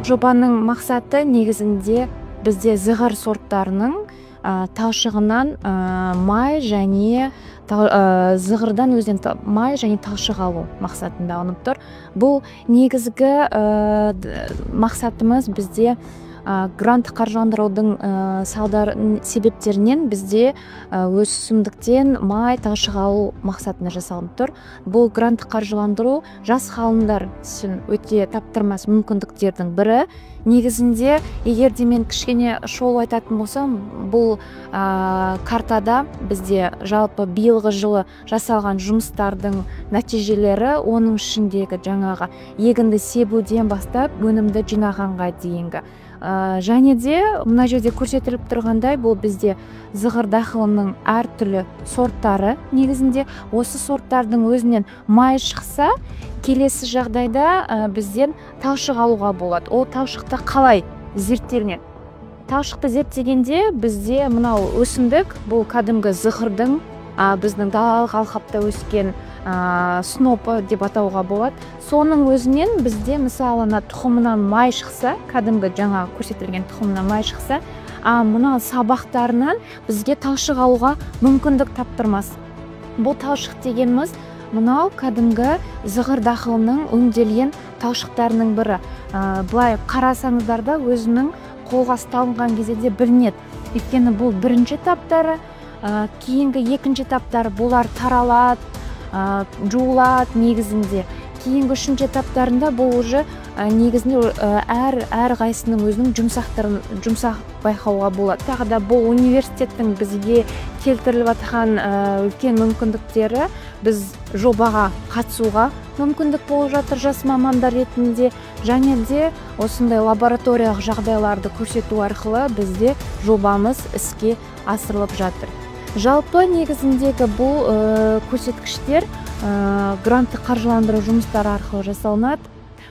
жобаның мақсаты негізінде бізде зығыр сорттарының талшығынан май және зығырдан өзінен май және талшық алу мақсатында алынып тұр. Бұл негізгі мақсатымыз бізде грант қаржыландырудың себептерінен бізде өсімдіктен май талшық алу мақсатында жасалынып тұр. Бұл грант қаржыландыру жас ғалымдар үшін өте таптырмас мүмкіндіктердің бірі. Негізінде, егер де мен кішкене шолу айтатын болсам, бұл картада бізде жалпы биылғы жылы жасалған жұмыстардың нәтижелері, оның ішіндегі жаңағы егінді себуден бастап өнімді жинағанға дейінгі. Және де мына жерде көрсетіліп тұрғандай, бұл бізде зығыр дақылының әртүрлі сорттары. Негізінде осы сорттардың өзінен май шықса, келесі жағдайда бізден талшық алуға болады. Ол талшықты қалай зерттелінеді? Талшықты зерттегенде бізде мынау өсімдік, бұл кәдімгі зығырдың біздің далалық алқапта өскен снопы деп атауға болады. Соның өзінен бізде мысалы тұқымынан май шықса, кәдімгі жаңа көрсетілген тұқымынан май шықса, мына сабақтарынан бізге талшық алуға мүмкіндік таптырмас. Бұл талшық дегеніміз мынау кәдімгі зығыр дақылының өңделген талшықтарының бірі. Былай қарасаңыздар да өзінің қолға ұсталынған кезде білінеді. Өйткені бұл бірінші таптары, кейінгі екінші таптары бұлар таралады, жуылады негізінде. Кейінгі үшінші таптарында бұл уже негізінде әр қайсының өзінің жұмсақ байқауға болады. Тағы да бұл университеттің бізге келтіріліп жатқан үлкен мүмкіндіктері, біз жобаға қатысуға мүмкіндік болып жатыр жас мамандар ретінде, және де осындай лабораториялық жағдайларды көрсету арқылы бізде жобамыз іске асырылып жатыр. Жалпы негізіндегі бұл көрсеткіштер грантты қаржыландыру жұмыстары арқылы жасалынады.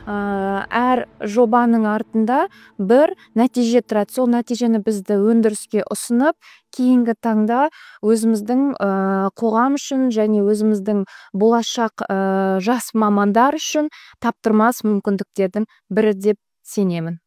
Әр жобаның артында бір нәтиже тұрады. Сол нәтижені бізді өндіріске ұсынып, кейінгі таңда өзіміздің қоғам үшін және өзіміздің болашақ жас мамандар үшін таптырмас мүмкіндіктердің бірі деп сенемін.